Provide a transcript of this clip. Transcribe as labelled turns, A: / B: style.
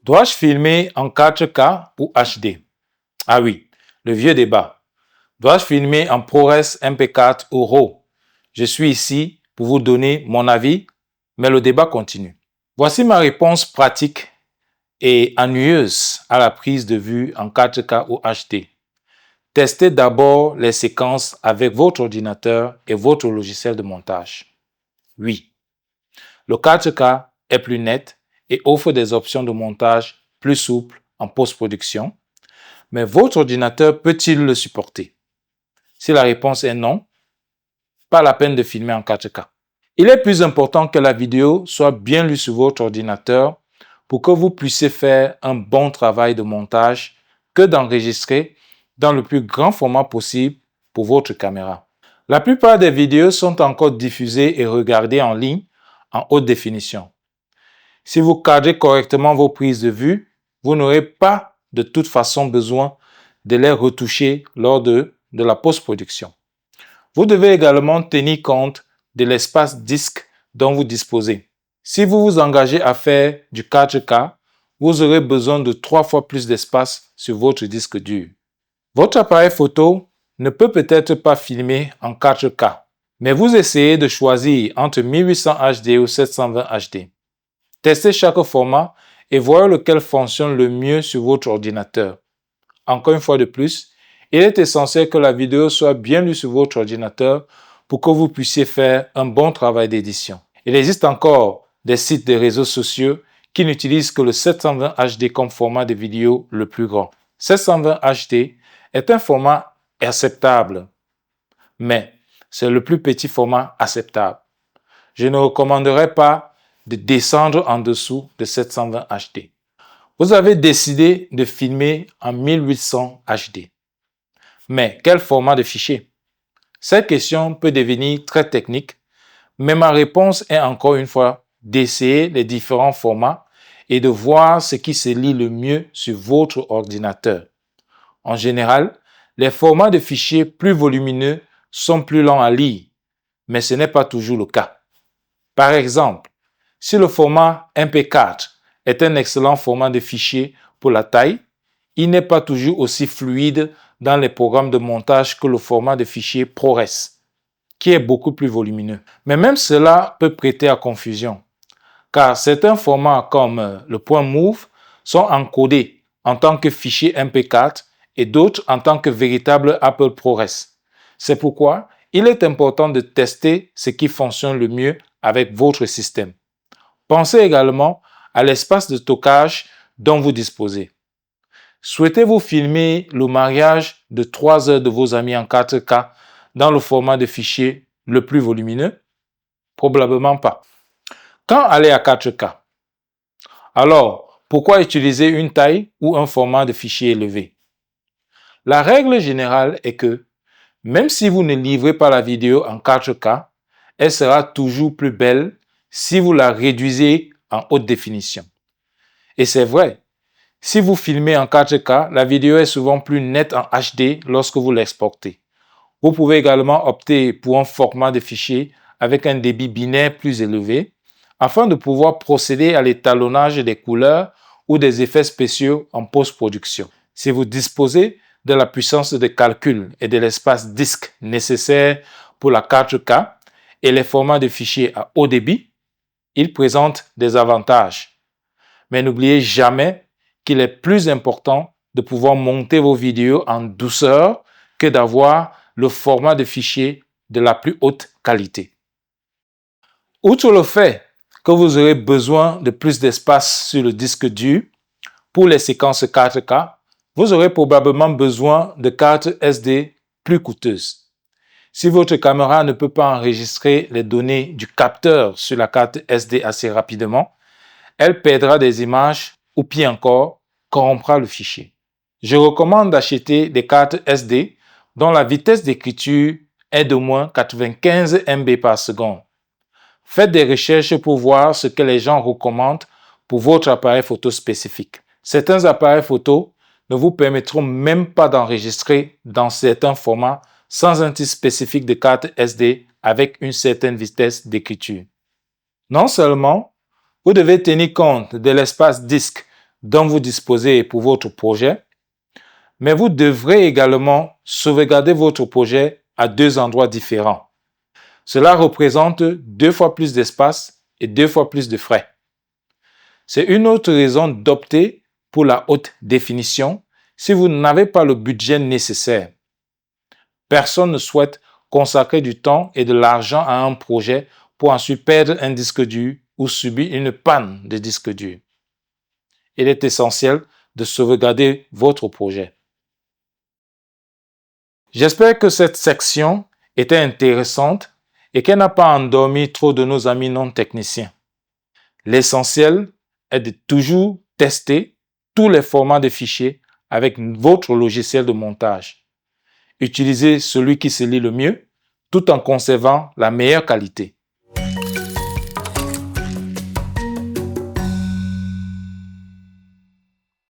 A: Dois-je filmer en 4K ou HD? Ah oui, le vieux débat. Dois-je filmer en ProRes MP4 ou RAW? Je suis ici pour vous donner mon avis, mais le débat continue. Voici ma réponse pratique et ennuyeuse à la prise de vue en 4K ou HD. Testez d'abord les séquences avec votre ordinateur et votre logiciel de montage. Oui, le 4K est plus net et offre des options de montage plus souples en post-production, mais votre ordinateur peut-il le supporter? Si la réponse est non, pas la peine de filmer en 4K. Il est plus important que la vidéo soit bien lue sur votre ordinateur pour que vous puissiez faire un bon travail de montage que d'enregistrer dans le plus grand format possible pour votre caméra. La plupart des vidéos sont encore diffusées et regardées en ligne en haute définition. Si vous cadrez correctement vos prises de vue, vous n'aurez pas de toute façon besoin de les retoucher lors de la post-production. Vous devez également tenir compte de l'espace disque dont vous disposez. Si vous vous engagez à faire du 4K, vous aurez besoin de 3 fois plus d'espace sur votre disque dur. Votre appareil photo ne peut peut-être pas filmer en 4K, mais vous essayez de choisir entre 1800 HD ou 720 HD. Testez chaque format et voyez lequel fonctionne le mieux sur votre ordinateur. Encore une fois de plus, il est essentiel que la vidéo soit bien lue sur votre ordinateur pour que vous puissiez faire un bon travail d'édition. Il existe encore des sites de réseaux sociaux qui n'utilisent que le 720 HD comme format de vidéo le plus grand. 720 HD est un format acceptable, mais c'est le plus petit format acceptable. Je ne recommanderais pas de descendre en dessous de 720 HD. Vous avez décidé de filmer en 1800 HD. Mais quel format de fichier? Cette question peut devenir très technique, mais ma réponse est encore une fois d'essayer les différents formats et de voir ce qui se lit le mieux sur votre ordinateur. En général, les formats de fichiers plus volumineux sont plus lents à lire, mais ce n'est pas toujours le cas. Par exemple, si le format MP4 est un excellent format de fichier pour la taille, il n'est pas toujours aussi fluide dans les programmes de montage que le format de fichier ProRes, qui est beaucoup plus volumineux. Mais même cela peut prêter à confusion, car certains formats comme le point .mov sont encodés en tant que fichier MP4 et d'autres en tant que véritable Apple ProRes. C'est pourquoi il est important de tester ce qui fonctionne le mieux avec votre système. Pensez également à l'espace de stockage dont vous disposez. Souhaitez-vous filmer le mariage de 3 heures de vos amis en 4K dans le format de fichier le plus volumineux? Probablement pas. Quand aller à 4K? Alors, pourquoi utiliser une taille ou un format de fichier élevé? La règle générale est que, même si vous ne livrez pas la vidéo en 4K, elle sera toujours plus belle si vous la réduisez en haute définition. Et c'est vrai, si vous filmez en 4K, la vidéo est souvent plus nette en HD lorsque vous l'exportez. Vous pouvez également opter pour un format de fichier avec un débit binaire plus élevé afin de pouvoir procéder à l'étalonnage des couleurs ou des effets spéciaux en post-production. Si vous disposez de la puissance de calcul et de l'espace disque nécessaire pour la 4K et les formats de fichiers à haut débit, ils présentent des avantages. Mais n'oubliez jamais qu'il est plus important de pouvoir monter vos vidéos en douceur que d'avoir le format de fichier de la plus haute qualité. Outre le fait que vous aurez besoin de plus d'espace sur le disque dur pour les séquences 4K, vous aurez probablement besoin de cartes SD plus coûteuses. Si votre caméra ne peut pas enregistrer les données du capteur sur la carte SD assez rapidement, elle perdra des images ou pire encore, corrompra le fichier. Je recommande d'acheter des cartes SD dont la vitesse d'écriture est d'au moins 95 MB par seconde. Faites des recherches pour voir ce que les gens recommandent pour votre appareil photo spécifique. Certains appareils photo ne vous permettront même pas d'enregistrer dans certains formats sans un type spécifique de carte SD avec une certaine vitesse d'écriture. Non seulement vous devez tenir compte de l'espace disque dont vous disposez pour votre projet, mais vous devrez également sauvegarder votre projet à 2 endroits différents. Cela représente 2 fois plus d'espace et 2 fois plus de frais. C'est une autre raison d'opter pour la haute définition si vous n'avez pas le budget nécessaire. Personne ne souhaite consacrer du temps et de l'argent à un projet pour ensuite perdre un disque dur ou subir une panne de disque dur. Il est essentiel de sauvegarder votre projet. J'espère que cette section était intéressante et qu'elle n'a pas endormi trop de nos amis non techniciens. L'essentiel est de toujours tester tous les formats de fichiers avec votre logiciel de montage. Utilisez celui qui se lit le mieux tout en conservant la meilleure qualité.